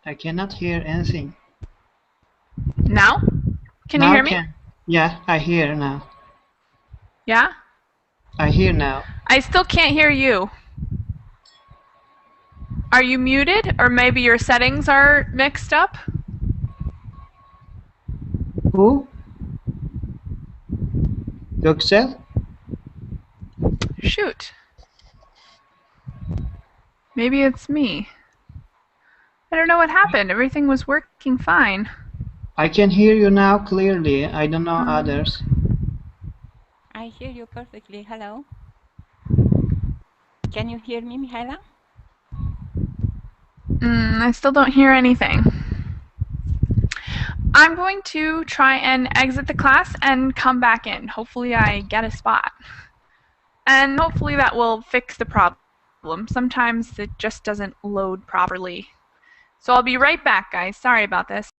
I cannot hear anything. Now? Can you Now hear me? Yeah, I hear now. Yeah? I hear now. I still can't hear you. Are you muted? Or maybe your settings are mixed up? Who? Göksel? Shoot. Maybe it's me. I don't know what happened. Everything was working fine. I can hear you now clearly. I don't know others. I hear you perfectly. Hello. Can you hear me, Michaela? I still don't hear anything. I'm going to try and exit the class and come back in. Hopefully I get a spot. And hopefully that will fix the problem. Sometimes it just doesn't load properly. So I'll be right back, guys. Sorry about this.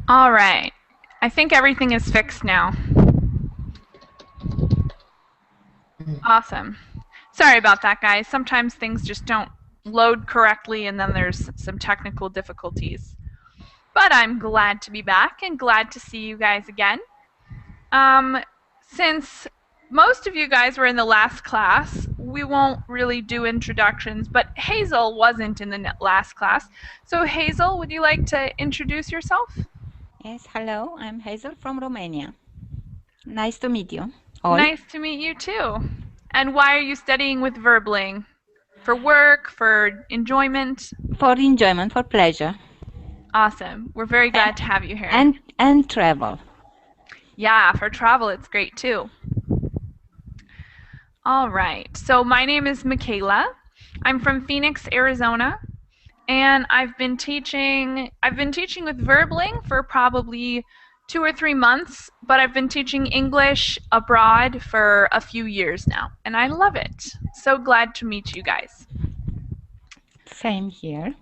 All right. I think everything is fixed now. Awesome. Sorry about that, guys. Sometimes things just don't load correctly and then there's some technical difficulties. But I'm glad to be back and glad to see you guys again. Since most of you guys were in the last class, we won't really do introductions, but Hazel wasn't in the last class. So Hazel, would you like to introduce yourself? Yes, hello. I'm Hazel from Romania. Nice to meet you all. Nice to meet you too. And why are you studying with Verbling? For work, for enjoyment? For enjoyment, for pleasure. Awesome. We're very glad to have you here. And travel. Yeah, for travel it's great too. All right. So my name is Michaela. I'm from Phoenix, Arizona, and I've been teaching with Verbling for probably 2 or 3 months, but I've been teaching English abroad for a few years now, and I love it. So glad to meet you guys. Same here.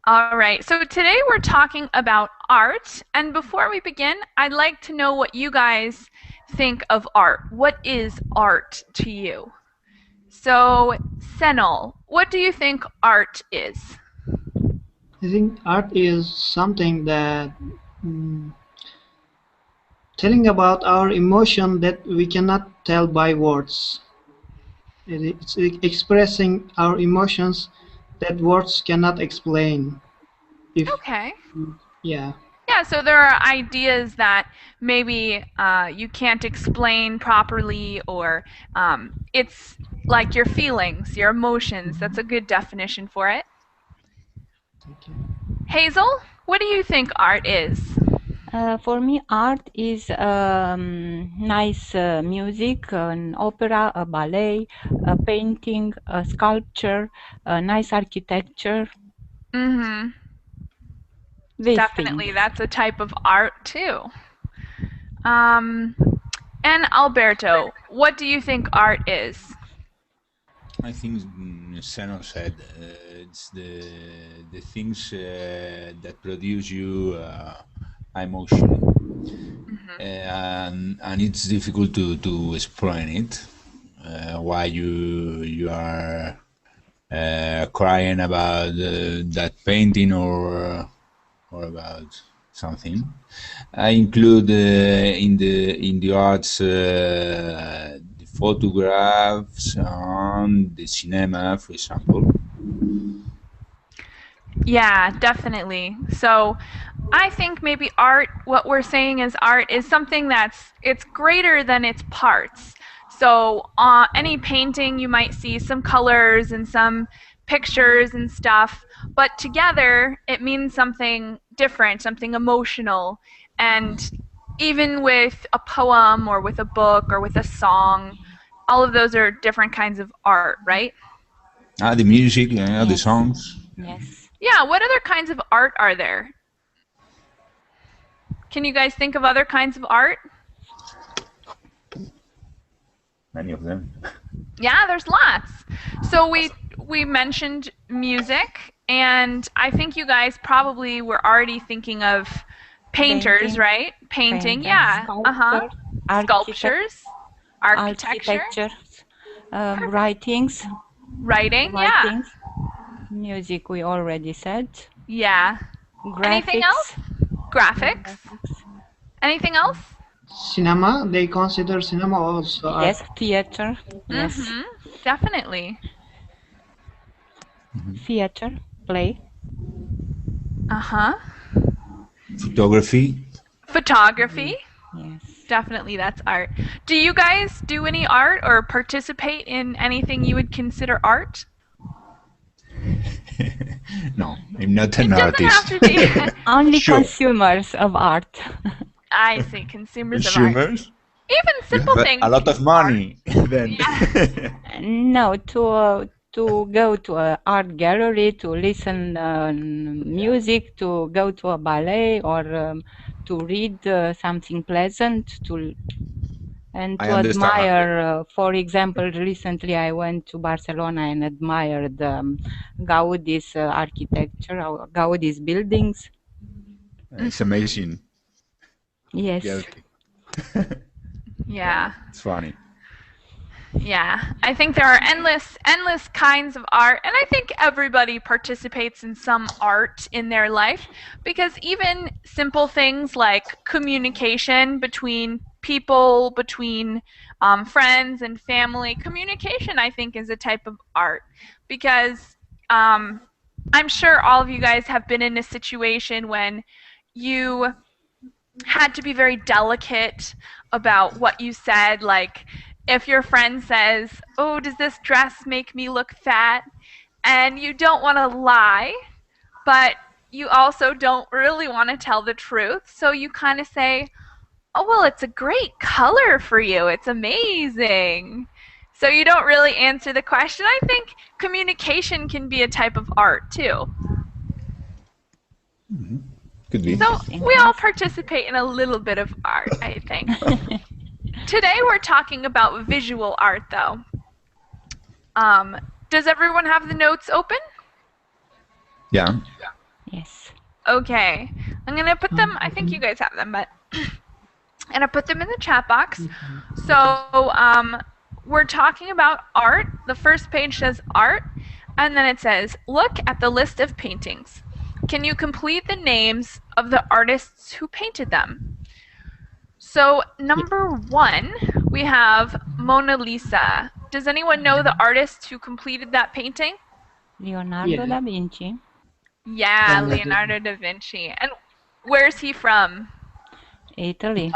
All right, so today we're talking about art, and before we begin, I'd like to know what you guys think of art. What is art to you? So, Senol, what do you think art is? I think art is something that telling about our emotion that we cannot tell by words. It's expressing our emotions that words cannot explain. If Okay. yeah, Yeah, so there are ideas that maybe you can't explain properly, or it's like your feelings, your emotions. That's a good definition for it. thank you. Hazel, what do you think art is? For me, art is nice music, an opera, a ballet, a painting, a sculpture, a nice architecture. Mm-hmm. These Definitely, things. that's a type of art too. Um, and Alberto, what do you think art is? I think Seno said it's the things that produce you emotion, and it's difficult to explain it. Why you are crying about that painting or about something. I include in the arts the photographs and the cinema, for example. Yeah, definitely. So I think maybe art, what we're saying is art is something it's greater than its parts. So any painting, you might see some colors and some pictures and stuff, but together it means something different, something emotional. And even with a poem or with a book or with a song, all of those are different kinds of art, right? The music, the Yes. songs. Yes. Yeah, what other kinds of art are there? Can you guys think of other kinds of art? Many of them. Yeah, there's lots. So we mentioned music, and I think you guys probably were already thinking of painters, Painting, right? Painting, painting, yeah. Uh-huh. sculpture, architect, Sculptures, architecture, architecture, perfect. writings, Writing, yeah. writings, music we already said, Yeah. Anything else? graphics, Graphics. graphics. Anything else? Cinema, they consider cinema also art. Yes, theater, yes, Mhm. Definitely. theater, play. Uh-huh. Photography. Photography. Yes. Definitely, that's art. Do you guys do any art or participate in anything you would consider art? No, I'm not an It doesn't artist. have to be. Only Sure. consumers of art. I see, consumers of art. Consumers. Even You simple have things. a lot can of be art. money. Then. Yeah. No, to go to an art gallery, to listen music, to go to a ballet, or to read something pleasant, and I to understand. admire. For example, recently I went to Barcelona and admired Gaudi's architecture, Gaudi's buildings. It's amazing. Yes. Yeah. Yeah. It's funny. Yeah, I think there are endless kinds of art, and I think everybody participates in some art in their life, because even simple things like communication between people, between friends and family, communication I think is a type of art, because I'm sure all of you guys have been in a situation when you had to be very delicate about what you said. Like, if your friend says, "Oh, does this dress make me look fat?" and you don't want to lie, but you also don't really want to tell the truth, so you kind of say, "Oh, well, it's a great color for you. It's amazing." So you don't really answer the question. I think communication can be a type of art too. Could be. So we all participate in a little bit of art, I think. Today we're talking about visual art, though. Does everyone have the notes open? Yeah. Yes. Okay. I'm going to put them, I think you guys have them, but and I put them in the chat box. So we're talking about art. The first page says art, and then it says, look at the list of paintings. Can you complete the names of the artists who painted them? So number 1, we have Mona Lisa. Does anyone know the artist who completed that painting? Leonardo da Vinci. Yeah, Leonardo da Vinci. And where's he from? Italy.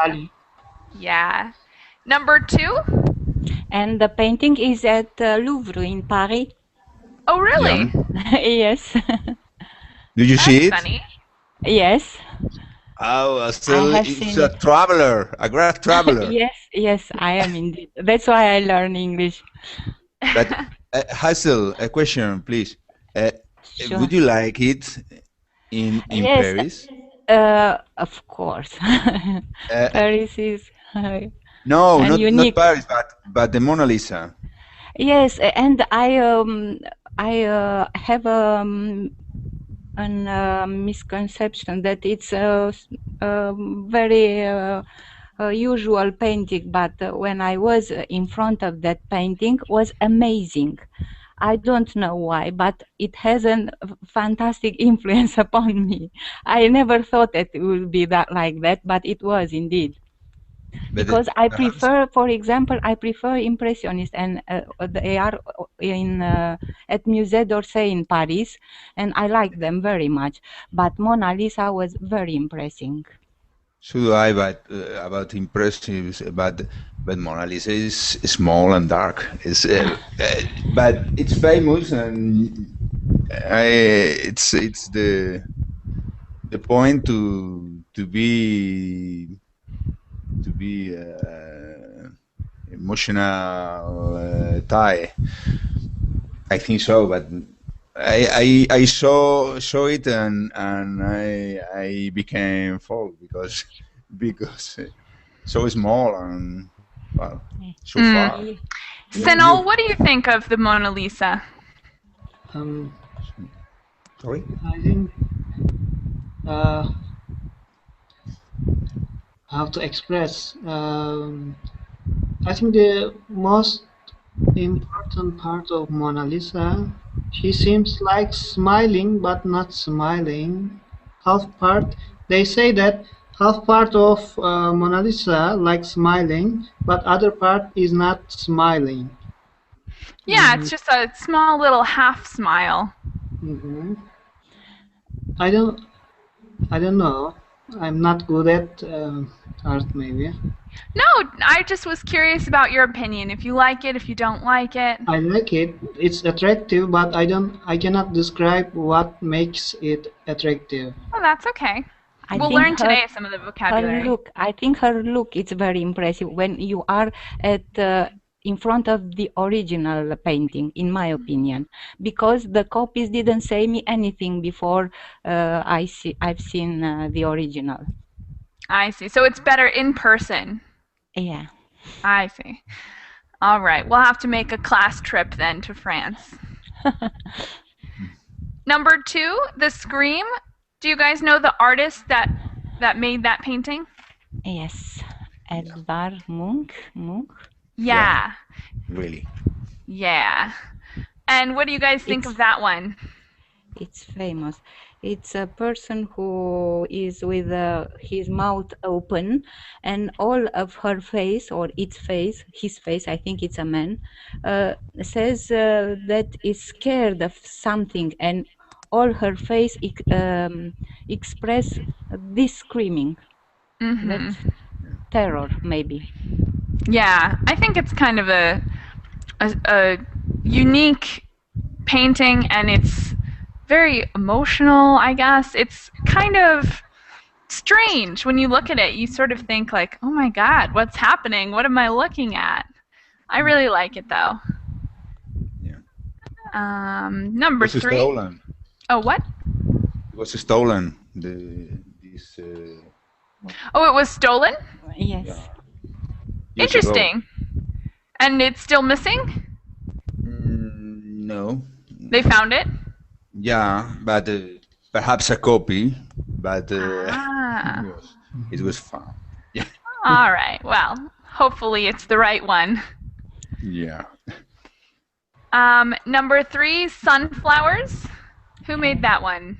Yeah. Number 2? And the painting is at Louvre in Paris. Oh, really? Yeah. Yes. Did you see it? That's funny. Yes. Oh, so have it's seen a it. traveler, a great traveler. Yes, I am indeed. That's why I learn English. But Hazel, a question, please. Sure. Would you like it in Yes, Paris? of course. Paris is No, and not unique. Paris, but the Mona Lisa. Yes, and I have an misconception that it's a very usual painting, but when I was in front of that painting, was amazing. I don't know why, but it has a fantastic influence upon me. I never thought that it would be that like that, but it was indeed. But Because I perhaps- prefer, for example, I prefer Impressionists, and they are in at Musée d'Orsay in Paris, and I like them very much. But Mona Lisa was very impressive. So do I, but about impressive, but Mona Lisa is small and dark. It's but it's famous, and it's the point to be emotional tie. I think so, but I saw it and I became full because so small and well so far. Senol, what do you think of the Mona Lisa? Sorry? I think how to express. I think the most important part of Mona Lisa, she seems like smiling but not smiling. Half part, they say that half part of Mona Lisa like smiling, but other part is not smiling. Yeah, it's just a small little half smile. I don't know. I'm not good at art, maybe. No, I just was curious about your opinion. If you like it, if you don't like it. I like it. It's attractive, but I cannot describe what makes it attractive. Oh, that's okay. I We'll think learn today some of the vocabulary. Her look, I think her look is very impressive when you are at in front of the original painting, in my opinion, because the copies didn't say me anything before I've seen the original. I see. So it's better in person. Yeah. I see. All right. We'll have to make a class trip then to France. Number 2, The Scream. Do you guys know the artist that made that painting? Yes. Edvard Munch. Yeah. Really. Yeah. And what do you guys think of that one? It's famous. It's a person who is with his mouth open, and all of her face, or its face, his face, I think it's a man, says that is scared of something, and all her face express this screaming. That's terror, maybe. Yeah, I think it's kind of a unique painting, and it's very emotional, I guess. It's kind of strange when you look at it. You sort of think like, oh my God, what's happening? What am I looking at? I really like it though. Yeah. Number 3. Stolen. Oh, what? It was stolen. The is. Oh, it was stolen? Yes. Yeah. Years ago. Interesting. And it's still missing? No. They found it? Yeah, but perhaps a copy. But Ah. yes, it was found. Yeah. All right. Well, hopefully it's the right one. Yeah. Number 3, sunflowers. Who made that one?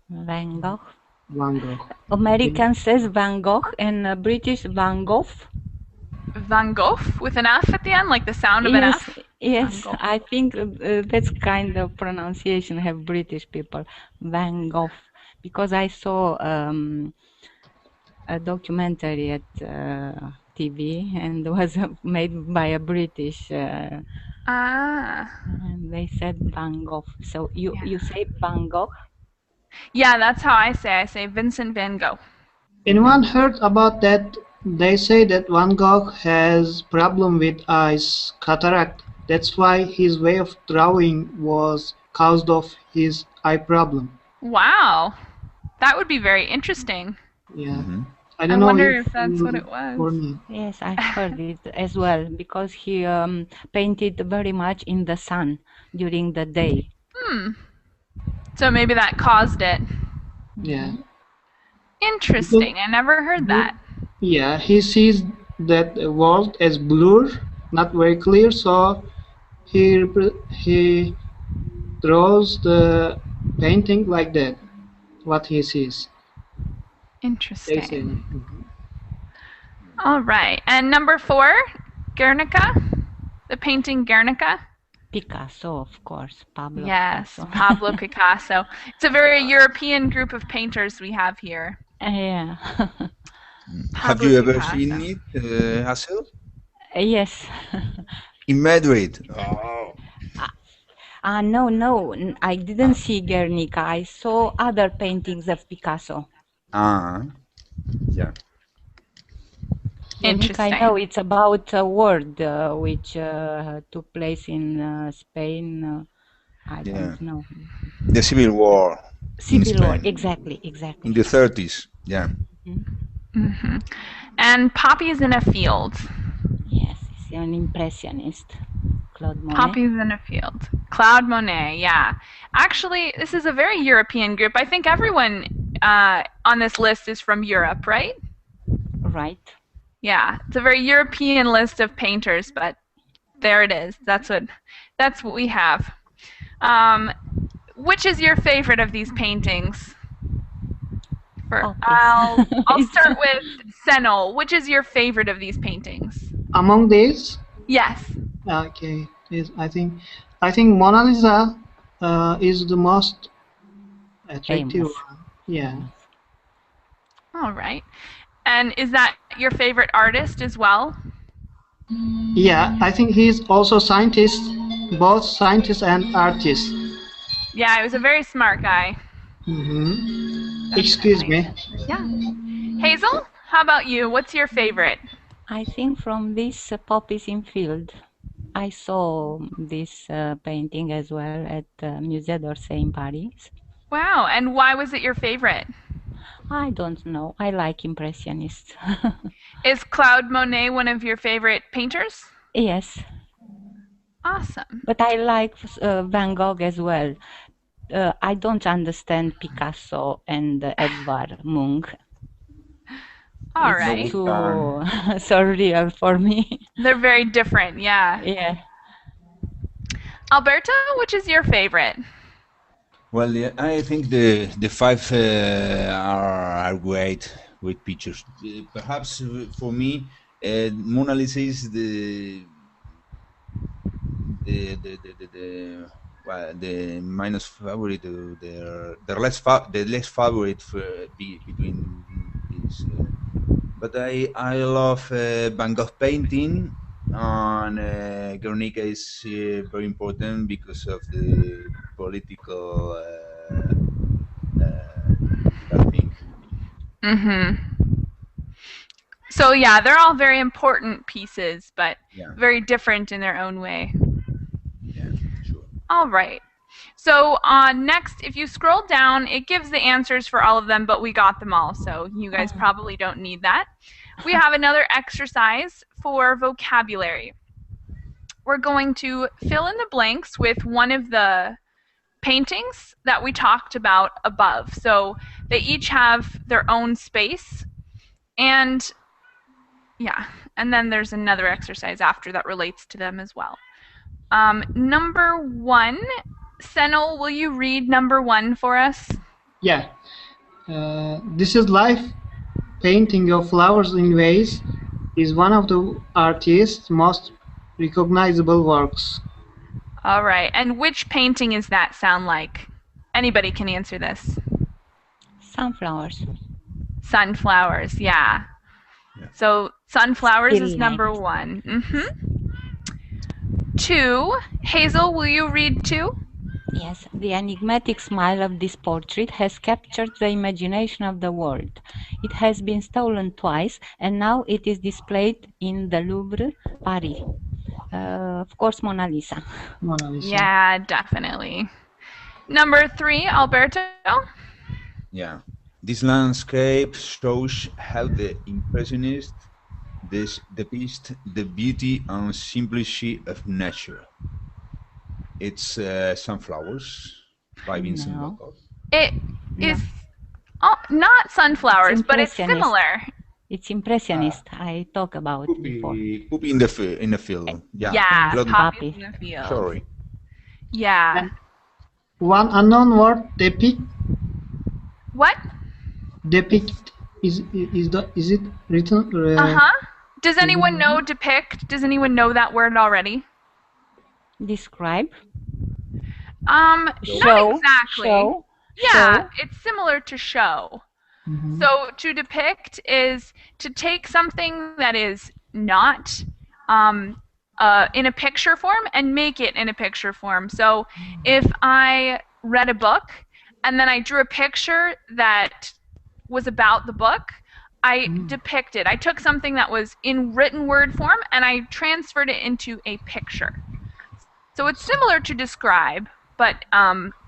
Van Gogh. Van Gogh. American says Van Gogh and British Van Gogh. Van Gogh with an F at the end, like the sound of an Yes, F? yes. Van Gogh. I think that's kind of pronunciation have British people. Van Gogh. Because I saw a documentary at TV and was made by a British. And they said Van Gogh. So you say Van Gogh? Yeah, that's how I say. I say Vincent van Gogh. Anyone heard about that? They say that Van Gogh has problem with eyes, cataract. That's why his way of drawing was caused of his eye problem. Wow. That would be very interesting. Yeah. Mhm. I I don't know wonder if that's what it for was. me. Yes, I heard it as well because he painted very much in the sun during the day. So maybe that caused it. Yeah. Interesting. I never heard that. Yeah, he sees that world as blur, not very clear, so he draws the painting like that. What he sees. They say. Interesting. All right. And number 4, Guernica. The painting Guernica. Picasso, of course, Pablo Yes, Picasso. Pablo Picasso. It's a very European group of painters we have here. Yeah. Have Pablo you ever Picasso. seen it, Hazel? Yes. In Madrid. Oh. No, I didn't see Guernica. I saw other paintings of Picasso. Ah. Yeah. Guernica, I Interesting. know it's about a war which took place in Spain. I Yeah. don't know. The Civil War in Civil War, Spain. exactly. In the 30s. Yeah. hmm And Poppies in a Field. Yes, he's an impressionist. Claude Monet. Poppies in a Field. Claude Monet, yeah. Actually, this is a very European group. I think everyone on this list is from Europe, right? Right. Yeah, it's a very European list of painters, but there it is. That's what we have. Which is your favorite of these paintings? I'll start with Senol. Which is your favorite of these paintings? Among these, Yes. okay, I think Mona Lisa is the most attractive Famous. one. Yeah. All right. And is that your favorite artist as well? Yeah, I think he's also scientist, both scientist and artist. Yeah, he was a very smart guy. Excuse me. Yeah. Hazel, how about you? What's your favorite? I think from this Poppies in Field, I saw this painting as well at Musée d'Orsay in Paris. Wow, and why was it your favorite? I don't know. I like Impressionists. Is Claude Monet one of your favorite painters? Yes, Awesome. but I like Van Gogh as well. I don't understand Picasso and Edvard Munch. All It's right. too surreal for me. They're very different, yeah. Yeah. Alberto, which is your favorite? Well, yeah, I think the 5 are great with pictures. Perhaps for me, Mona Lisa is the minus favorite, the less favorite between these. But I love Van Gogh painting, and Guernica is very important because of the political thing. So yeah, they're all very important pieces, but Yeah. very different in their own way. Yeah, sure. All right. So next, if you scroll down, it gives the answers for all of them, but we got them all, so you guys probably don't need that. We have another exercise for vocabulary. We're going to fill in the blanks with one of the paintings that we talked about above. So they each have their own space, and yeah, and then there's another exercise after that relates to them as well. Number 1, Senel, will you read number 1 for us? Yeah. This is life painting of flowers in vase is one of the artist's most recognizable works. All right. And which painting is that sound like? Anybody can answer this. Sunflowers. Sunflowers, yeah. So sunflowers Still is number 1. 2, Hazel, will you read 2? Yes, the enigmatic smile of this portrait has captured the imagination of the world. It has been stolen twice, and now it is displayed in the Louvre, Paris. Of course, Mona Lisa. Mona Lisa. Yeah, definitely. Number 3, Alberto? Yeah. This landscape shows how the Impressionists depict the beauty and simplicity of nature. It's Sunflowers by Vincent van Gogh. It is not sunflowers, but it's similar. It's impressionist. I talk about before. Poppy in the field. Yeah, Blood poppies in the field. Sorry. Yeah. One unknown word, depict. What? Depict is it written? Does anyone know depict? Does anyone know that word already? Describe. Not exactly. Show. Yeah, it's similar to show. So to depict is to take something that is not in a picture form and make it in a picture form. So if I read a book and then I drew a picture that was about the book, I depicted. I took something that was in written word form and I transferred it into a picture. So it's similar to describe, but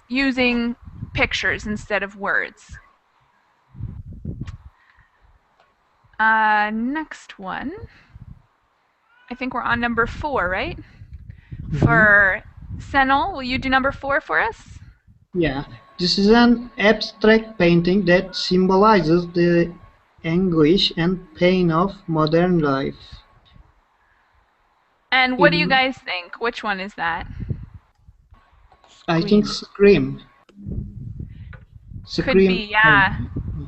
using pictures instead of words. Next one. I think we're on number 4, right? For Senel, will you do number 4 for us? Yeah. This is an abstract painting that symbolizes the anguish and pain of modern life. And what do you guys think? Which one is that? I think Scream. Could be, yeah.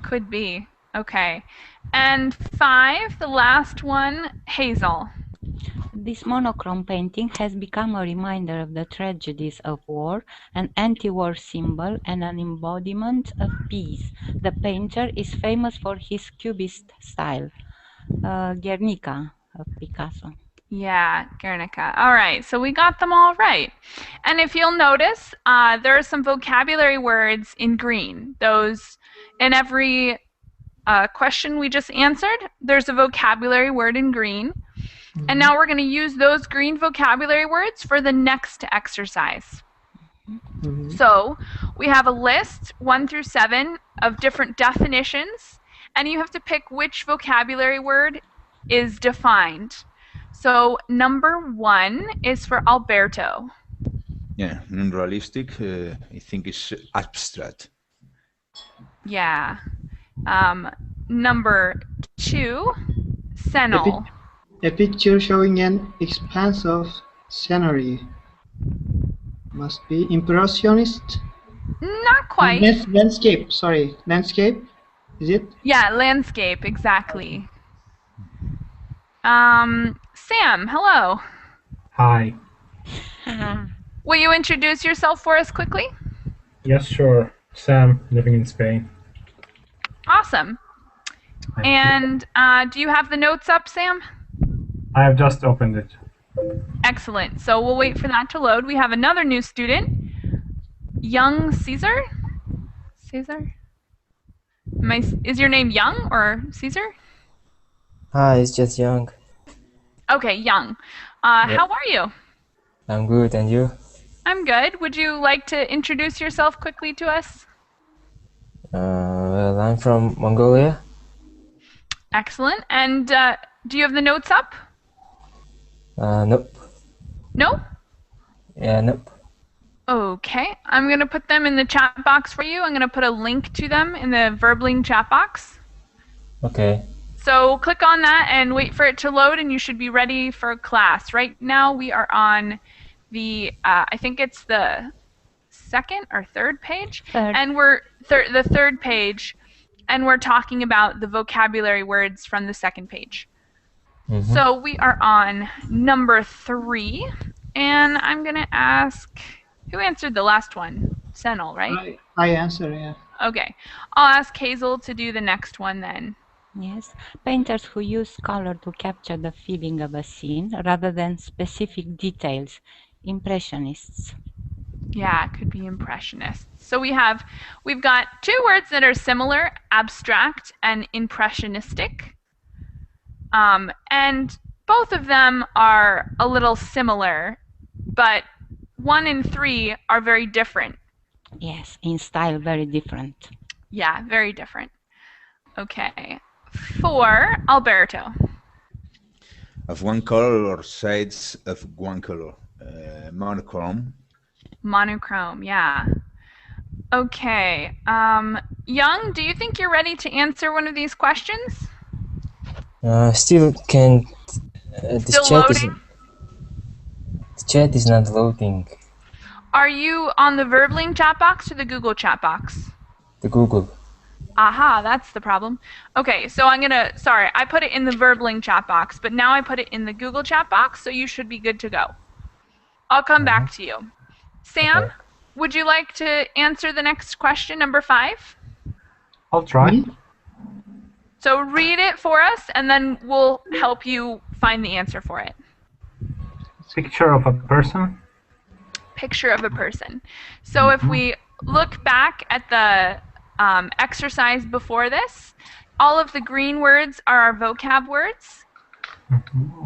Could be. Okay. And 5, the last one, Hazel. This monochrome painting has become a reminder of the tragedies of war, an anti-war symbol, and an embodiment of peace. The painter is famous for his cubist style. Guernica of Picasso. Yeah, Guernica. All right, so we got them all right. And if you'll notice, there are some vocabulary words in green. Those, in every question we just answered, there's a vocabulary word in green. And now we're going to use those green vocabulary words for the next exercise. So we have a list, 1 through 7, of different definitions, and you have to pick which vocabulary word is defined. So number 1 is for Alberto. Yeah, non-realistic, I think it's abstract. Yeah. Number 2, Senel. A picture showing an expanse of scenery. Must be impressionist. Not quite. Landscape, sorry. Landscape, is it? Yeah, landscape, exactly. Sam, hello. Hi. Will you introduce yourself for us quickly? Yes, sure. Sam, living in Spain. Awesome. And do you have the notes up, Sam? I have just opened it. Excellent. So we'll wait for that to load. We have another new student, Young Caesar. Caesar? Is your name Young or Caesar? Hi, it's just Young. Okay, Young. How are you? I'm good, and you? I'm good. Would you like to introduce yourself quickly to us? Well, I'm from Mongolia. Excellent. And do you have the notes up? Nope. No? Yeah, nope. Okay. I'm going to put them in the chat box for you. I'm going to put a link to them in the Verbling chat box. Okay. So click on that and wait for it to load, and you should be ready for class. Right now we are on the, I think it's the second or third page, Third. and we're the third page, and we're talking about the vocabulary words from the second page. Mm-hmm. So we are on number 3, and I'm gonna ask who answered the last one. Senel, right? I answer, yeah. Okay, I'll ask Hazel to do the next one then. Yes, painters who use color to capture the feeling of a scene rather than specific details. Impressionists. Yeah, it could be impressionists. So we've got 2 words that are similar, abstract and impressionistic. And both of them are a little similar, but 1 and 3 are very different. Yes, in style very different. Yeah, very different. Okay. 4, Alberto. Of one color or shades of one color. Monochrome. Monochrome, yeah. Okay. Young, do you think you're ready to answer one of these questions? Still can't. Still loading? The chat is not loading. Are you on the Verbling chat box or the Google chat box? The Google. Aha, that's the problem. Okay, so sorry, I put it in the Verbling chat box, but now I put it in the Google chat box, so you should be good to go. I'll come back to you. Sam, Okay. would you like to answer the next question, number 5? I'll try. Me? So read it for us, and then we'll help you find the answer for it. Picture of a person. Picture of a person. So if we look back at the exercise before this, all of the green words are our vocab words. I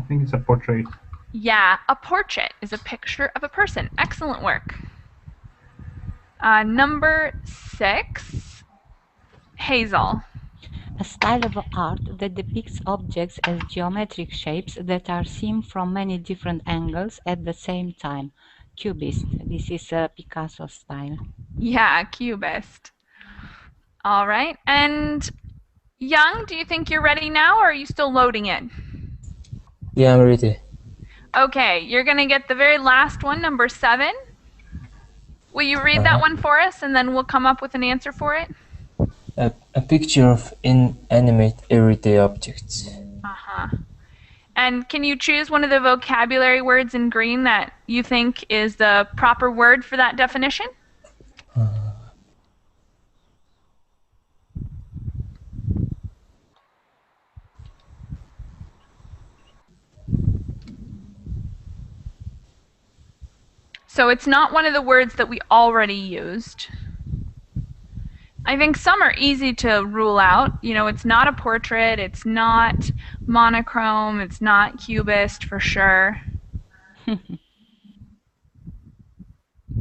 think it's a portrait. Yeah, a portrait is a picture of a person. Excellent work. Number 6, Hazel. A style of art that depicts objects as geometric shapes that are seen from many different angles at the same time. Cubist. This is a Picasso style. Yeah, cubist. All right. And Young, do you think you're ready now, or are you still loading it? Yeah, I'm ready. Okay, you're going to get the very last one, number 7. Will you read that one for us, and then we'll come up with an answer for it? A picture of inanimate everyday objects. Uh-huh. And can you choose one of the vocabulary words in green that you think is the proper word for that definition? So it's not one of the words that we already used. I think some are easy to rule out. You know, it's not a portrait, it's not monochrome, it's not cubist for sure. Can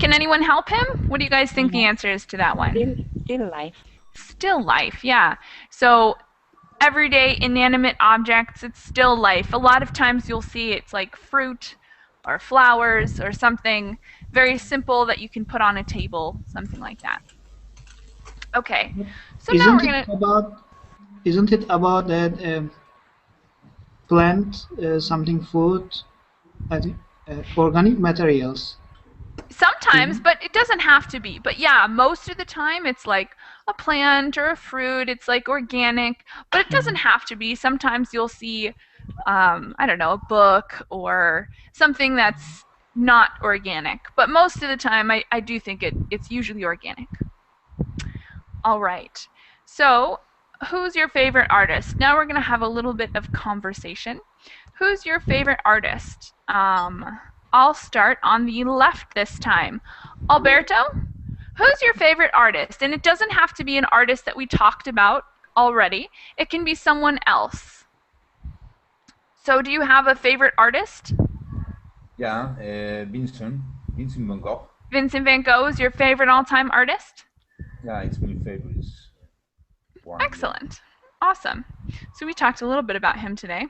anyone help him? What do you guys think the answer is to that one? Still life. Still life, yeah. So everyday inanimate objects, it's still life. A lot of times you'll see it's like fruit or flowers or something very simple that you can put on a table, something like that. Okay, so now we're gonna. Isn't it about that plant, something food, organic materials? Sometimes, but it doesn't have to be. But yeah, most of the time it's like a plant or a fruit. It's like organic, but it doesn't have to be. Sometimes you'll see, I don't know, a book or something that's not organic. But most of the time, I do think it's usually organic. All right. So, who's your favorite artist? Now we're going to have a little bit of conversation. Who's your favorite artist? I'll start on the left this time. Alberto, who's your favorite artist? And it doesn't have to be an artist that we talked about already. It can be someone else. So do you have a favorite artist? Yeah, Vincent. Vincent van Gogh. Vincent van Gogh is your favorite all-time artist? Yeah, it's my favorite one. Excellent. Awesome. So we talked a little bit about him today.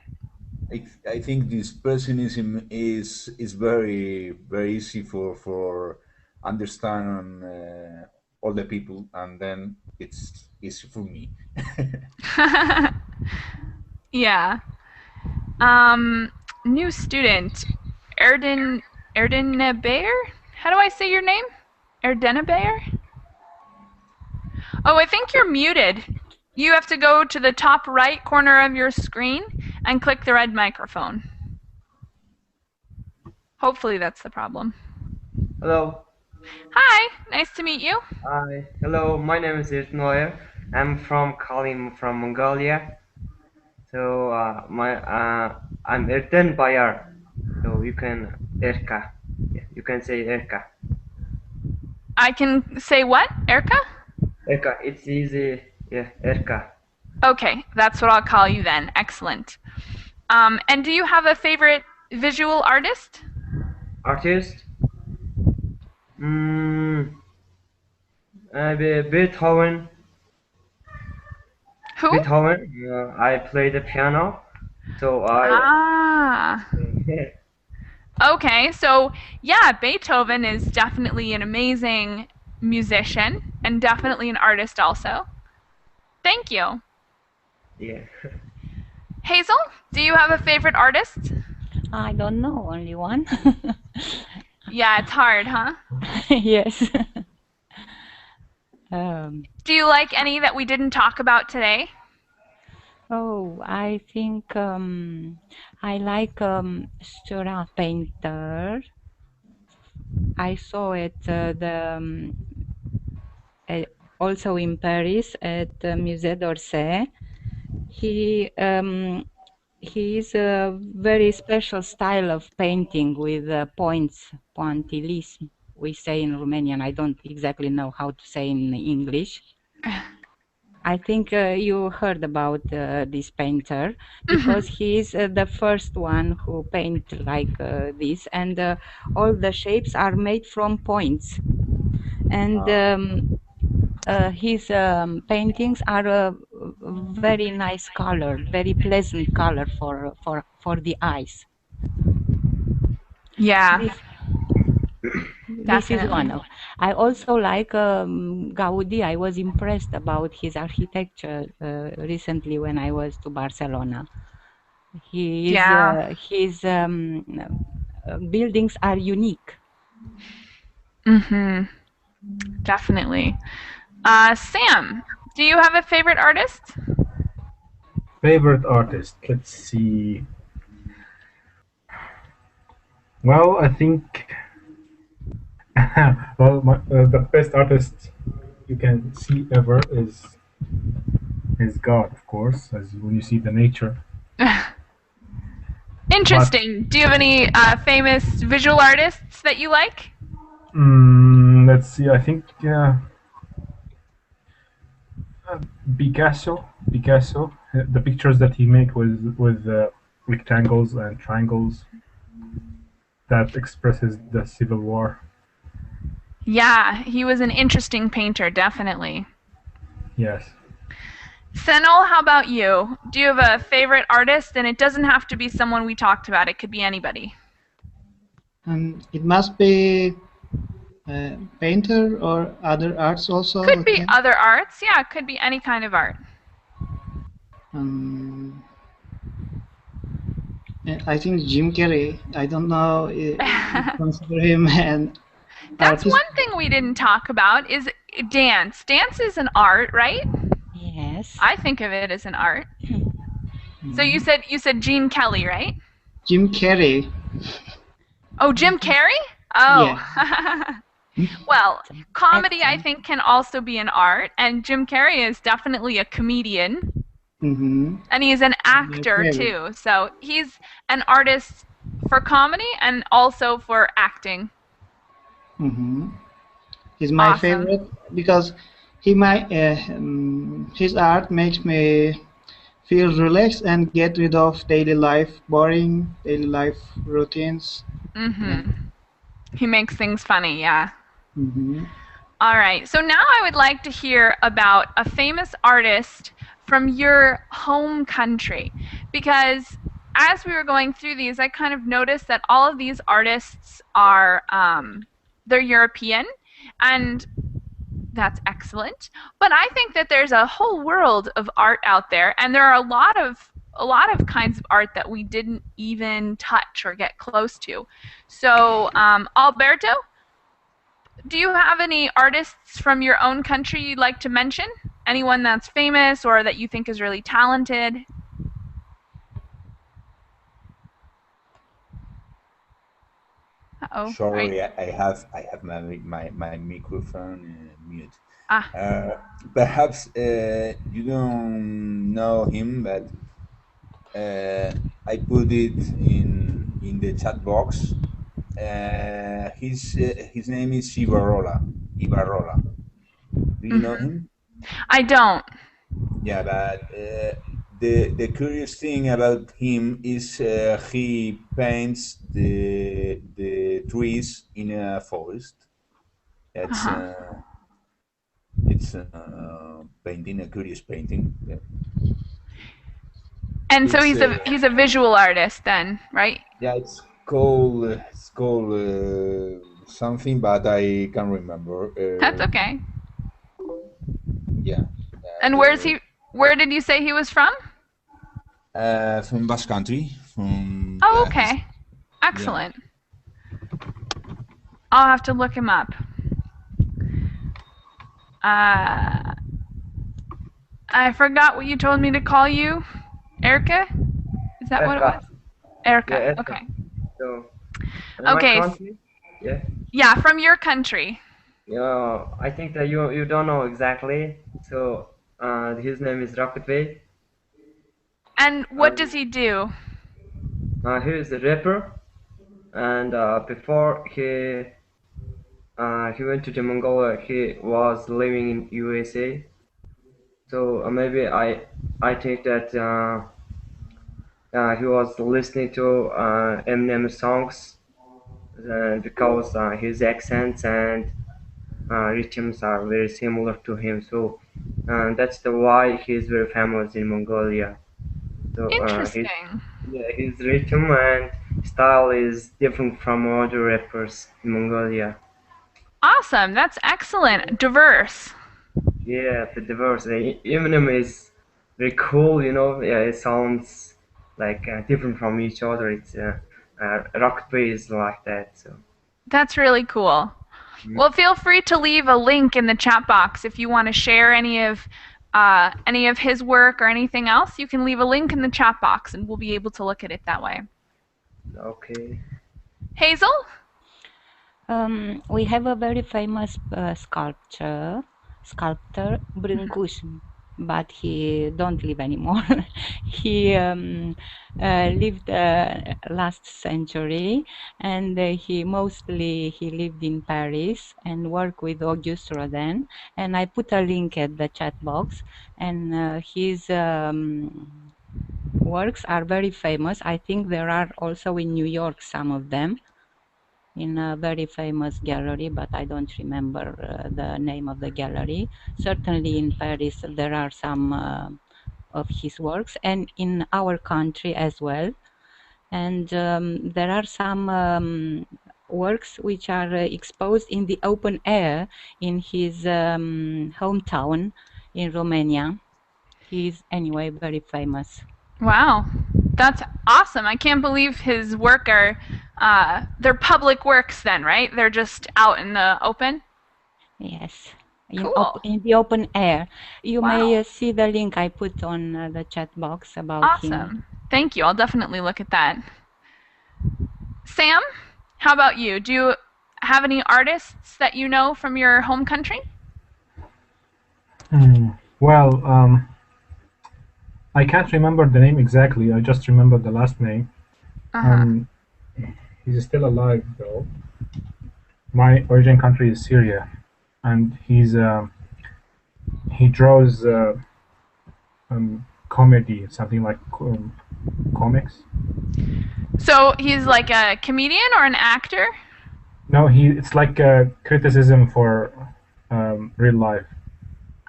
I think this personism is very very easy for understand all the people, and then it's easy for me. Yeah. New student, Erdenebeer? How do I say your name? Erdenebeer? Oh, I think you're muted. You have to go to the top right corner of your screen and click the red microphone. Hopefully that's the problem. Hello. Hi, nice to meet you. Hi. Hello, my name is Noyer. I'm from Kalim, from Mongolia. So I'm Erden Bayar. So you can Erka. Yeah, you can say Erka. I can say what? Erka? Erka. It's easy. Yeah, Erka. Okay, that's what I'll call you then. Excellent. And do you have a favorite visual artist? Artist. Beethoven. Who? Beethoven. I play the piano. So Okay, so yeah, Beethoven is definitely an amazing musician and definitely an artist also. Thank you. Yeah. Hazel, do you have a favorite artist? I don't know, only one. Yeah, it's hard, huh? Yes. Do you like any that we didn't talk about today? Oh, I think I like Seurat painter. I saw it also in Paris at the Musée d'Orsay. He is a very special style of painting with points, pointillism, we say in Romanian. I don't exactly know how to say in English. I think you heard about this painter because he is the first one who paint like this, and all the shapes are made from points. And his paintings are a very nice color, very pleasant color for the eyes. Yeah. This is one of. I also like Gaudi. I was impressed about his architecture recently when I was to Barcelona. His buildings are unique. Mm-hmm. Definitely. Sam, do you have a favorite artist? Favorite artist? Let's see. Well, I think the best artist you can see ever is God, of course, as when you see the nature. Interesting. Do you have any famous visual artists that you like? Let's see. I think Picasso. The pictures that he made with rectangles and triangles that expresses the Civil War. Yeah, he was an interesting painter, definitely. Yes. Senol, how about you? Do you have a favorite artist? And it doesn't have to be someone we talked about. It could be anybody. It must be painter or other arts also. Could be other arts. Yeah, it could be any kind of art. I think Jim Carrey. I don't know if consider him an That's artist. one thing we didn't talk about is dance. Dance is an art, right? Yes. I think of it as an art. So you said Gene Kelly, right? Jim Carrey. Oh, Jim Carrey? Oh. Yeah. Well, comedy I think can also be an art, and Jim Carrey is definitely a comedian. Mm-hmm. And he's an actor too. So he's an artist for comedy and also for acting. Mm-hmm. He's my favorite because his art makes me feel relaxed and get rid of boring daily life routines. Mm-hmm. He makes things funny, yeah. Mm-hmm. All right, so now I would like to hear about a famous artist from your home country, because as we were going through these, I kind of noticed that all of these artists are they're European, and that's excellent. But I think that there's a whole world of art out there, and there are a lot of kinds of art that we didn't even touch or get close to. So, Alberto, do you have any artists from your own country you'd like to mention? Anyone that's famous or that you think is really talented? Uh-oh. Sorry, I have my microphone mute. Ah. Perhaps you don't know him, but I put it in the chat box. His name is Ibarola. Ibarola. Do you know him? I don't. Yeah, but the curious thing about him is he paints the trees in a forest. It's painting, a curious painting. Yeah. And so It's he's a visual artist then, right? yeah, it's called something, but I can't remember. That's okay. Yeah. And where did you say he was from? From Basque Country. From Oh, okay. Excellent. I'll have to look him up. I forgot what you told me to call you. Erica? Is that what it was? Erica. Yeah, Erka. Okay. So, Okay. my country? Yeah. Yeah, from your country. Yeah, I think that you don't know exactly. So, his name is Rocketway. And what does he do? He is a rapper, and before he went to the Mongolia, he was living in USA. So maybe I think that he was listening to Eminem songs, because his accents and rhythms are very similar to him. So that's the why he's very famous in Mongolia. So Interesting. his rhythm and style is different from other rappers in Mongolia. Awesome. That's excellent. Diverse. Yeah, the diversity. Eminem is very cool, you know. Yeah, it sounds like different from each other. It's rock is like that. So That's really cool. Well, feel free to leave a link in the chat box if you want to share any of his work or anything else. You can leave a link in the chat box, and we'll be able to look at it that way. okay. Hazel? We have a very famous sculptor, Brâncuș, but he don't live anymore. He lived last century, and he lived in Paris and worked with Auguste Rodin. And I put a link at the chat box, and his works are very famous. I think there are also in New York some of them, in a very famous gallery, but I don't remember the name of the gallery. Certainly in Paris there are some of his works, and in our country as well. And there are some works which are exposed in the open air in his hometown in Romania. He's anyway very famous. Wow. That's awesome. I can't believe his work are they're public works then, right? They're just out in the open? Yes. Cool. In the open air. You Wow. may see the link I put on the chat box about him. Awesome. Thank you. I'll definitely look at that. Sam, how about you? Do you have any artists that you know from your home country? Well, I can't remember the name exactly. I just remember the last name. He's still alive though. My origin country is Syria, and he draws comedy, something like comics. So he's like a comedian or an actor? No, it's like a criticism for real life.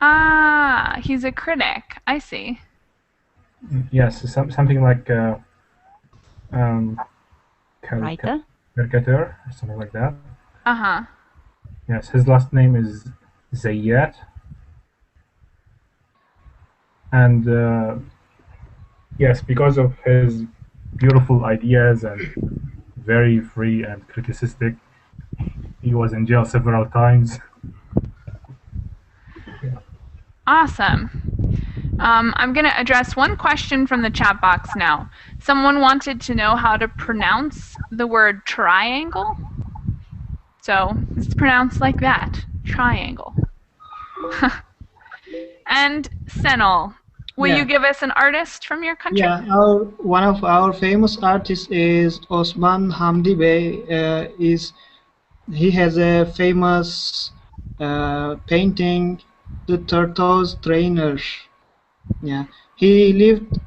Ah, he's a critic. I see. Yes, something like Writer? caricature or something like that. Uh-huh. Yes, his last name is Zayat, and yes, because of his beautiful ideas and very free and criticistic, he was in jail several times. Awesome. I'm going to address one question from the chat box now. Someone wanted to know how to pronounce the word triangle. So it's pronounced like that, triangle. And Senol, will you give us an artist from your country? Yeah, one of our famous artists is Osman Hamdi Bey. He has a famous painting, The Tortoise Trainer. Yeah, he lived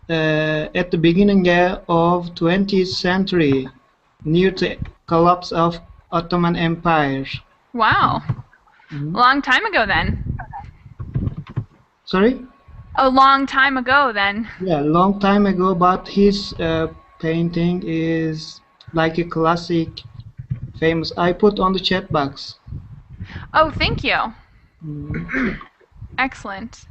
at the beginning of 20th century, near the collapse of Ottoman Empire. Wow. A long time ago then. Sorry? A long time ago then. Yeah, long time ago, but his painting is like a classic, famous. I put on the chat box. Oh, thank you. Excellent.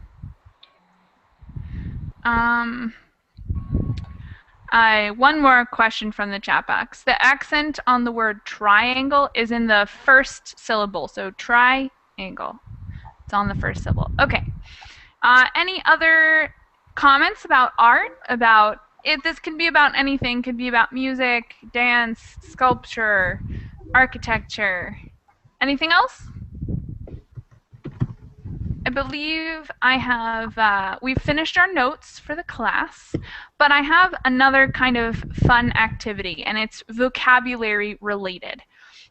One more question from the chat box. The accent on the word triangle is in the first syllable, so triangle. It's on the first syllable. Okay. Any other comments about art? This can be about anything. Could be about music, dance, sculpture, architecture. Anything else? I believe I have, we've finished our notes for the class, but I have another kind of fun activity, and it's vocabulary related.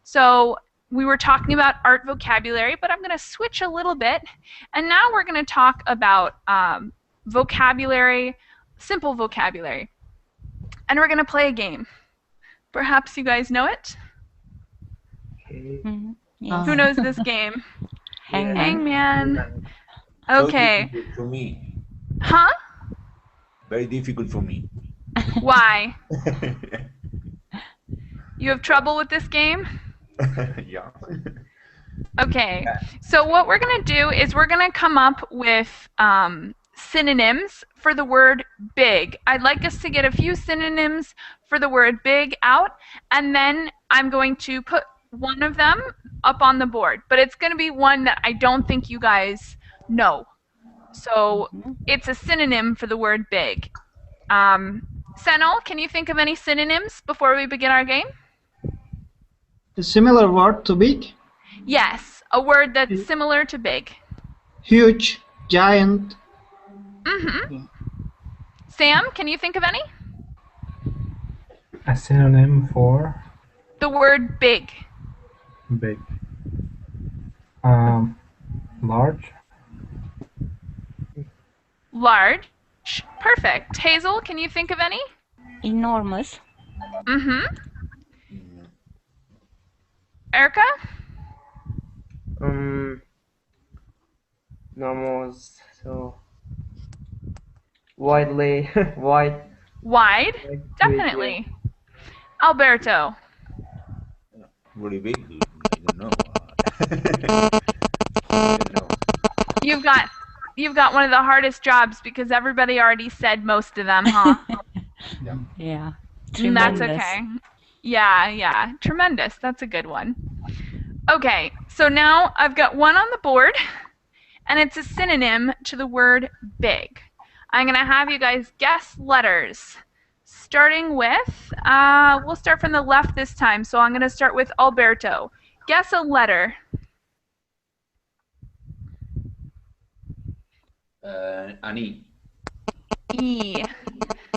So we were talking about art vocabulary, but I'm going to switch a little bit, and now we're going to talk about vocabulary, simple vocabulary. And we're going to play a game. Perhaps you guys know it? Okay. Yes. Who knows this game? Hangman. Hangman. Okay. So difficult for me. Huh? Very difficult for me. Why? You have trouble with this game? Yeah. Okay. So what we're going to do is we're going to come up with synonyms for the word big. I'd like us to get a few synonyms for the word big out, and then I'm going to put one of them up on the board. But it's going to be one that I don't think you guys know. So it's a synonym for the word big. Senol, can you think of any synonyms before we begin our game? A similar word to big? Yes, a word that's similar to big. Huge, giant. Sam, can you think of any? A synonym for The word big. big. Large. Large. Perfect. Hazel, can you think of any? Enormous. Erica? Normals, so widely, wide. Wide? Definitely. Alberto? Really big. I don't know. I don't know. You've got one of the hardest jobs because everybody already said most of them, huh? Yeah. That's Tremendous. okay. Yeah. Tremendous. That's a good one. Okay, so now I've got one on the board, and it's a synonym to the word big. I'm going to have you guys guess letters. Starting with, we'll start from the left this time, so I'm going to start with Alberto. Guess a letter. An E. E.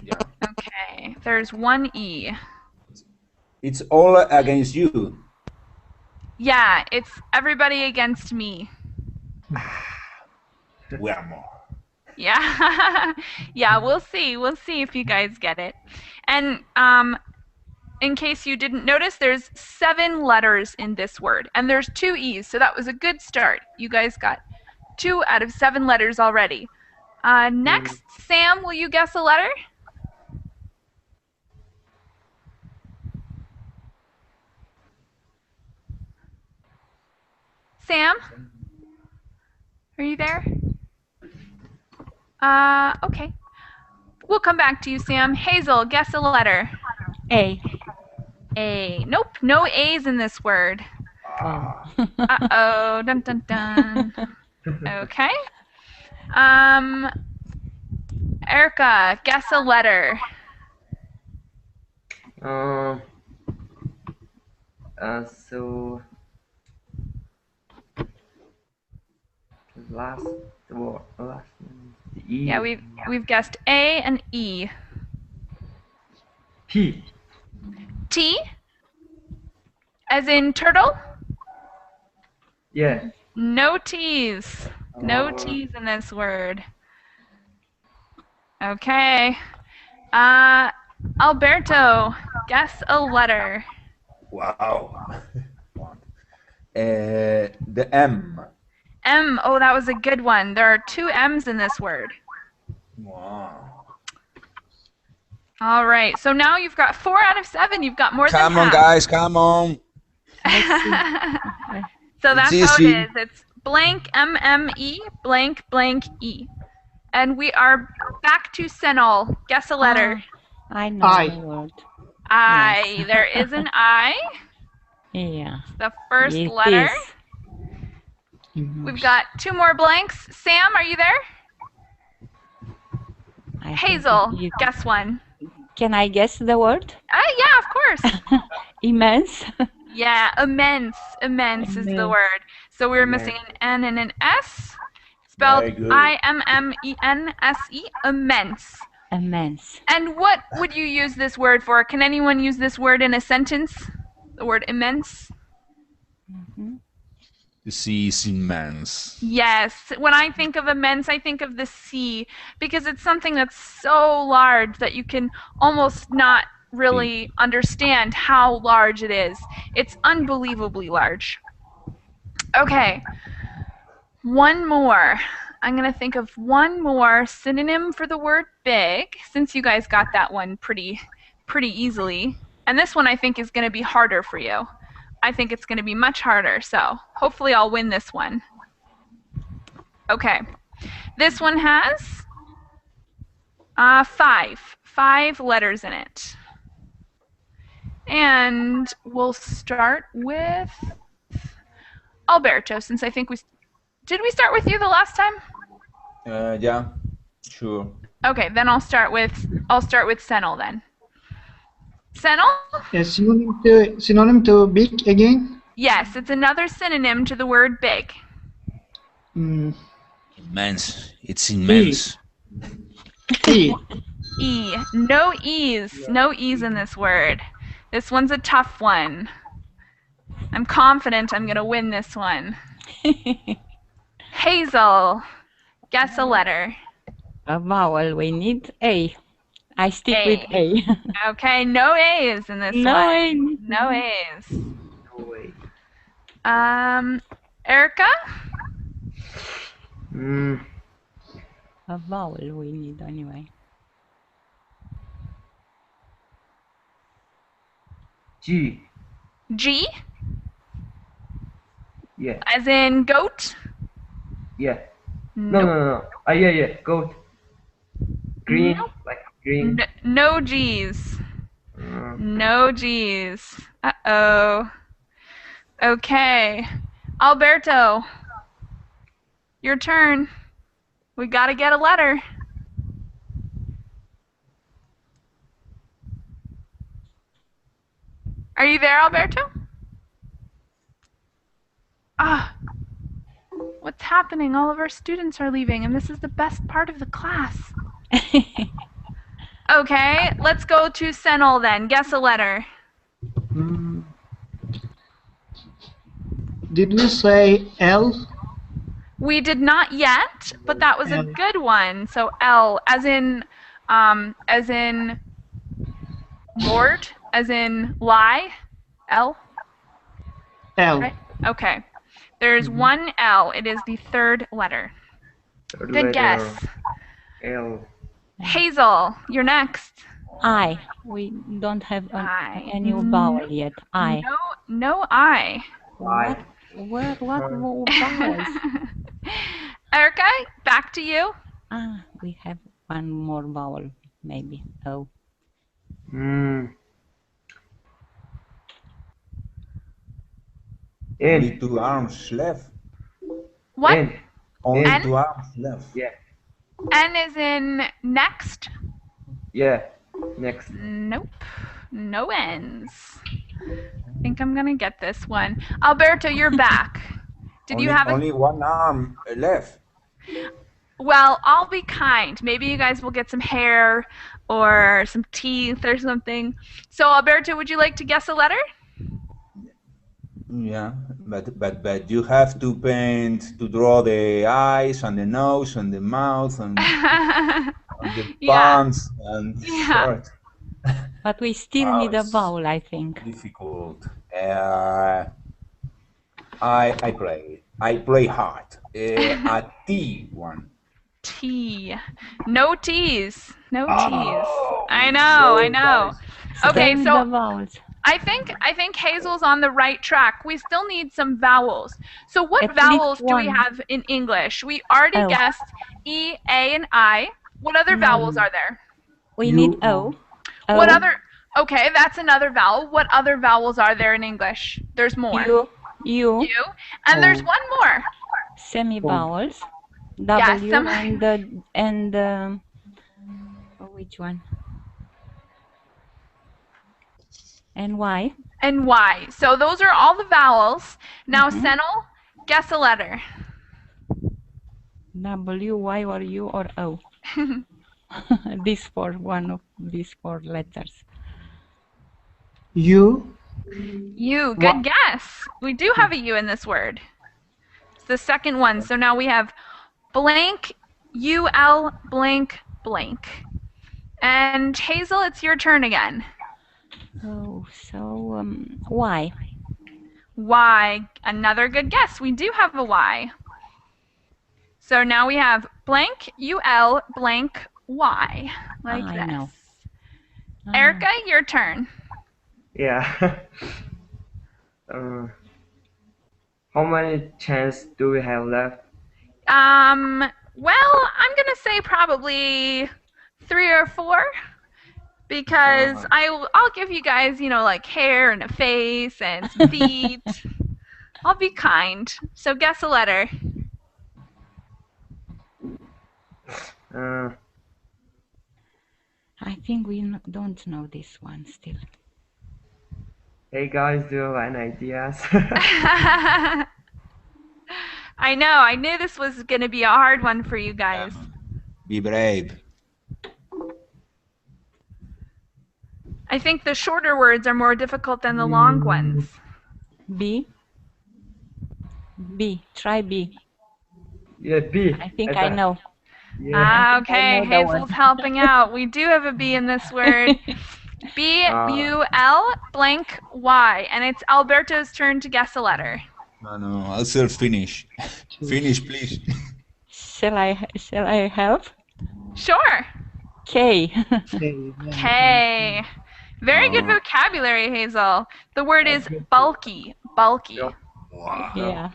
Yeah. Okay, there's one E. It's all against you. Yeah, it's everybody against me. We are more. Yeah. Yeah, we'll see. We'll see if you guys get it. And in case you didn't notice, there's 7 letters in this word, and there's 2 E's, so that was a good start. You guys got 2 out of 7 letters already. Next, Sam, will you guess a letter? Sam? Are you there? Okay. We'll come back to you, Sam. Hazel, guess a letter. A. A. Nope, no A's in this word. Oh. Uh-oh, dun dun dun. Okay. Erica, guess a letter. So last word, the E. Yeah, we've guessed A and E. T. T? As in turtle? Yeah. No T's. No T's in this word. Okay. Alberto, guess a letter. Wow. The M. M. Oh, that was a good one. There are 2 M's in this word. Wow. All right. So now you've got 4 out of 7. You've got more than half. Come on, guys, come on. So that's It's how it easy. is. It's blank M-M-E, blank blank E. And we are back to Senol. Guess a letter. I know I. the word. I. Yes. There is an I. Yeah. The first It letter. is. We've got 2 more blanks. Sam, are you there? I think Hazel, it is. guess one. Can I guess the word? Yeah, of course. Immense. Yeah, immense. Immense is the Immense. word. So we're missing an N and an S. Spelled Very good. I-M-M-E-N-S-E. Immense. Immense. And what would you use this word for? Can anyone use this word in a sentence? The word immense? The sea is immense. Yes. When I think of immense, I think of the sea because it's something that's so large that you can almost not really understand how large it is. It's unbelievably large. Okay. One more. I'm going to think of one more synonym for the word big, since you guys got that one pretty easily. And this one I think is going to be harder for you. I think it's going to be much harder, so hopefully I'll win this one. Okay. This one has 5 letters in it. And we'll start with Alberto, since I think did we start with you the last time? Yeah, sure. Okay, then I'll start with Senel then. Senel? Synonym to big again? Yes, it's another synonym to the word big. Immense. It's immense. E. E. No E's. No E's in this word. This one's a tough one. I'm confident I'm going to win this one. Hazel, guess a letter. A vowel. We need A. I stick with A. Okay, no A's in this No one. A. No A's. No way. Erica? A vowel we need anyway. G. G? Yeah. As in goat? Yeah. No. Yeah. Goat. Green. Nope. Like green. No G's. No G's. Uh-oh. Okay. Alberto, your turn. We gotta get a letter. Are you there, Alberto? What's happening? All of our students are leaving, and this is the best part of the class. Okay, let's go to Senol then. Guess a letter. Did we say L? We did not yet, but that was a L. good one. So L, as in Lord. as in lie, L. L. Right? Okay. There's one L. It is the third letter. Third Good letter, guess. L. Hazel, you're next. I. We don't have I. any vowel yet. I. No I. What? What vowels? Erica, back to you. We have one more vowel, maybe. O. Only N. 2 arms left. What? N. Only N? 2 arms left. Yeah. N is in next? Yeah. Next. Nope. No N's. I think I'm gonna get this one. Alberto, you're back. Did you have only 1 arm left? Well, I'll be kind. Maybe you guys will get some hair or some teeth or something. So, Alberto, would you like to guess a letter? Yeah, but you have to paint, to draw the eyes and the nose and the mouth and, and the pants and shirt. But we still need a vowel, I think. Difficult. I play hard. A T one. T. No T's. No T's. I know. Okay, so I think Hazel's on the right track. We still need some vowels. So what vowels do we have in English? We already guessed E, A, and I. What other vowels are there? We need O. What other? Okay, that's another vowel. What other vowels are there in English? There's more. U. And there's one more. Semi-vowels. W and which one? And Y. And Y. So those are all the vowels. Now, Senel, guess a letter. W, Y, or U, or O. One of these 4 letters. U. U. Good guess. We do have a U in this word. It's the second one. So now we have blank, UL, blank, blank. And Hazel, it's your turn again. Oh, so Y. Y. Another good guess. We do have a Y. So now we have blank, UL, blank, Y. Like this. Know. Erica, your turn. Yeah. How many chances do we have left? Well, I'm gonna say probably 3 or 4, because I'll give you guys, like hair and a face and some feet. I'll be kind. So guess a letter. I think we don't know this one still. Hey guys, do you have any ideas? I know. I knew this was going to be a hard one for you guys. Be brave. I think the shorter words are more difficult than the long ones. B. Try B. Yeah, B. I think I know. Yeah. Okay, Hazel's helping out. We do have a B in this word. B-U-L blank Y. And it's Alberto's turn to guess a letter. No, I'll still finish. Finish, please. Shall I help? Sure. K. K. Very good vocabulary, Hazel. The word is bulky. Bulky. Wow. Yeah.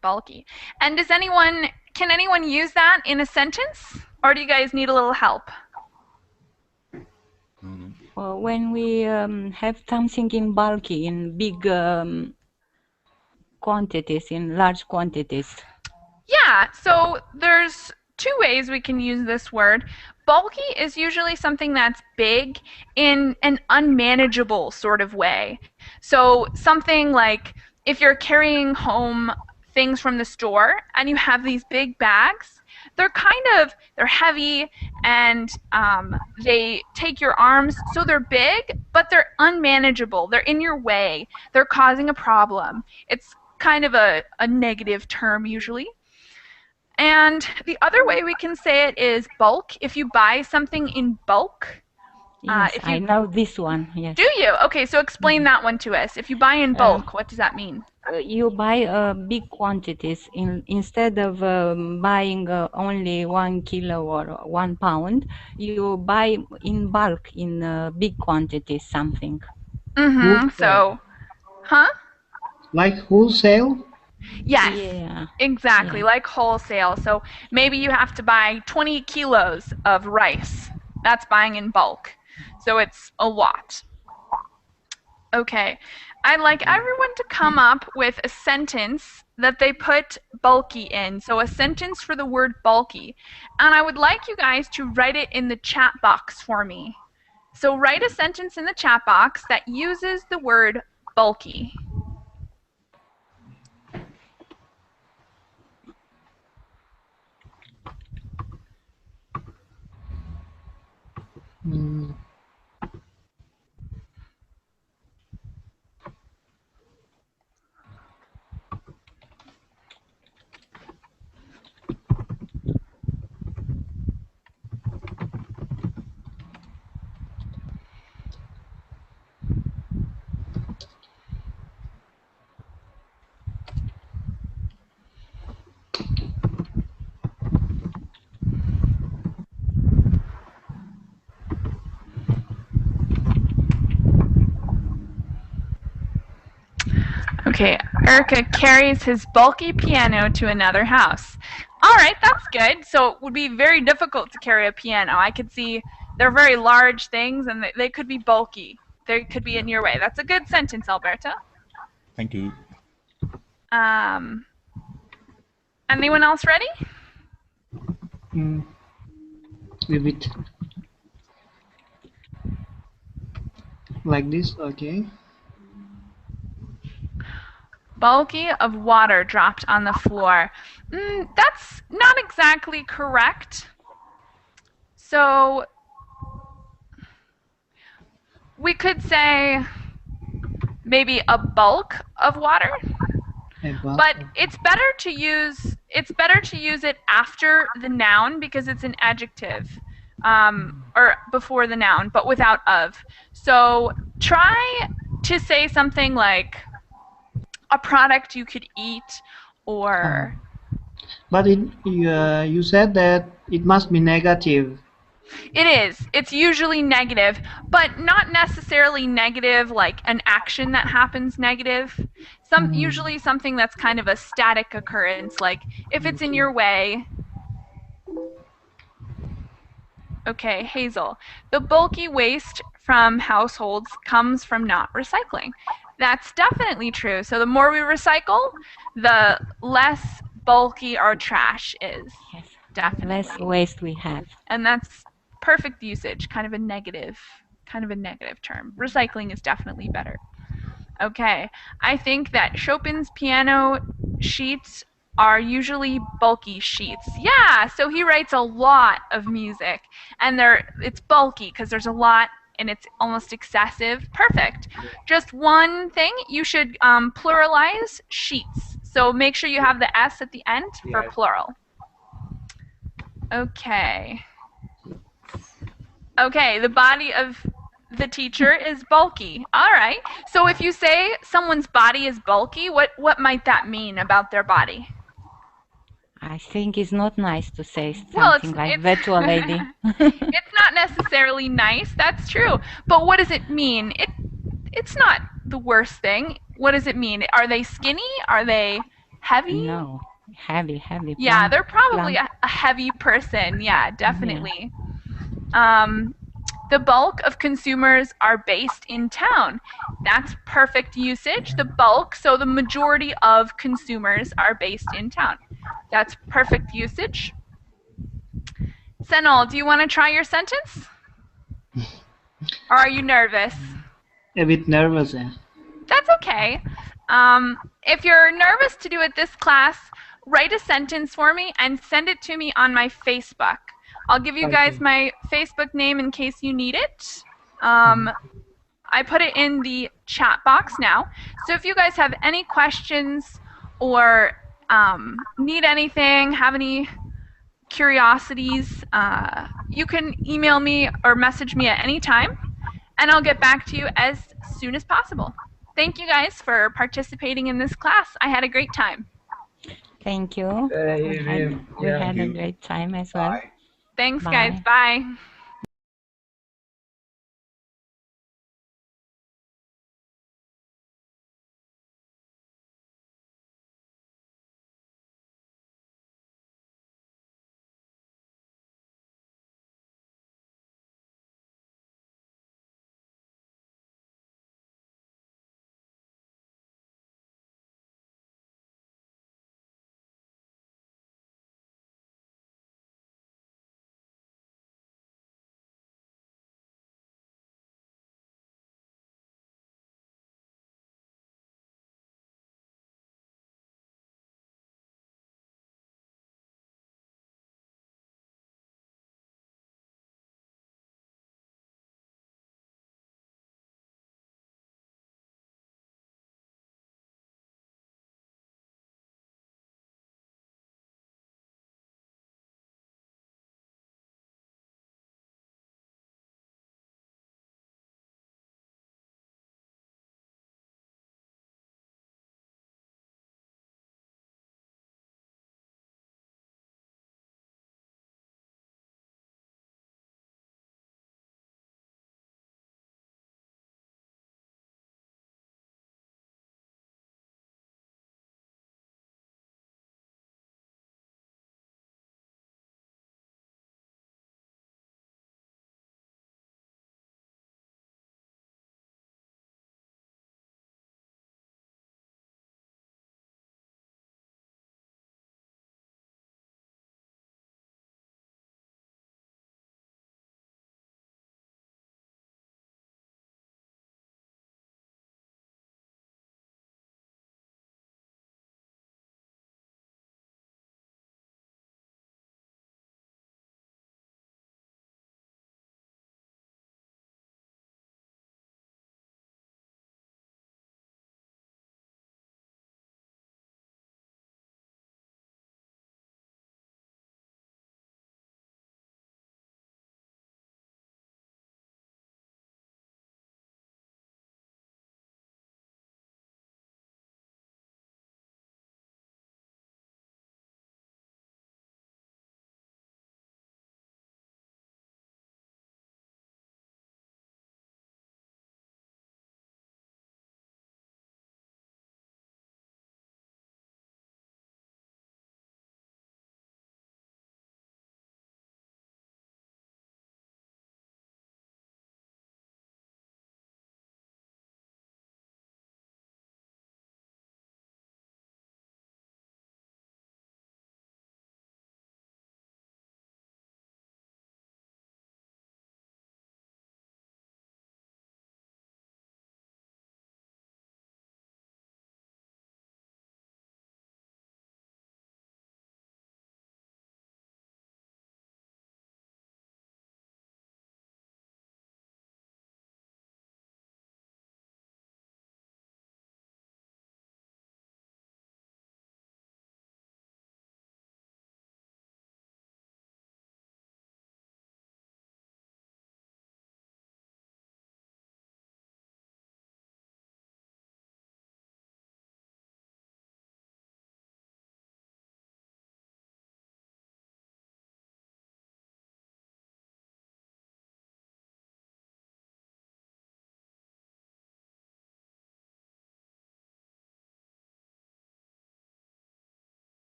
Bulky. And can anyone use that in a sentence? Or do you guys need a little help? Well, when we have something in bulky, in big quantities, in large quantities. Yeah, so there's 2 ways we can use this word. Bulky is usually something that's big in an unmanageable sort of way. So something like if you're carrying home things from the store and you have these big bags, they're heavy and they take your arms, so they're big, but they're unmanageable. They're in your way. They're causing a problem. It's kind of a negative term usually. And the other way we can say it is bulk. If you buy something in bulk, Yes, I know this one. Yes. Do you? Okay, so explain that one to us. If you buy in bulk, what does that mean? You buy big quantities. Instead of buying only 1 kilo or 1 pound, you buy in bulk in big quantities something. Mm-hmm. So, huh? Like wholesale? Yes. Yeah. Exactly, Yeah. like wholesale. So maybe you have to buy 20 kilos of rice. That's buying in bulk. So it's a lot. Okay. I'd like everyone to come up with a sentence that they put bulky in. So a sentence for the word bulky. And I would like you guys to write it in the chat box for me. So write a sentence in the chat box that uses the word bulky. Okay, Erica carries his bulky piano to another house. All right, that's good. So it would be very difficult to carry a piano. I could see they're very large things and they could be bulky. They could be in your way. That's a good sentence, Alberto. Thank you. Anyone else ready? Leave it like this, okay. Bulky of water dropped on the floor. That's not exactly correct. So we could say maybe a bulk of water. But it's better to use it after the noun because it's an adjective, or before the noun, but without of. So try to say something like a product you could eat, or. But you said that it must be negative. It is. It's usually negative, but not necessarily negative like an action that happens negative. Usually something that's kind of a static occurrence, like if it's in your way. Okay, Hazel. The bulky waste from households comes from not recycling. That's definitely true. So the more we recycle, the less bulky our trash is. Yes. Definitely. Less waste we have. And that's perfect usage, kind of a negative term. Recycling is definitely better. Okay, I think that Chopin's piano sheets are usually bulky sheets. Yeah, so he writes a lot of music, and it's bulky because there's a lot and it's almost excessive. Perfect. Just one thing, you should pluralize sheets. So make sure you have the S at the end for plural. Okay. Okay, the body of the teacher is bulky. All right. So if you say someone's body is bulky, what might that mean about their body? I think it's not nice to say something like that to a lady. It's not necessarily nice. That's true. But what does it mean? It's not the worst thing. What does it mean? Are they skinny? Are they heavy? No, heavy. Yeah, they're probably a heavy person. Yeah, definitely. Yeah. The bulk of consumers are based in town. That's perfect usage. The bulk, so the majority of consumers are based in town. That's perfect usage. Senol, do you want to try your sentence? Or are you nervous? A bit nervous, yeah. That's okay. If you're nervous to do it this class, write a sentence for me and send it to me on my Facebook. I'll give you guys my Facebook name in case you need it. I put it in the chat box now. So if you guys have any questions or need anything, have any curiosities, you can email me or message me at any time, and I'll get back to you as soon as possible. Thank you guys for participating in this class. I had a great time. Thank you. We had a Thank great time as well. Bye. Thanks, Bye. guys. Bye.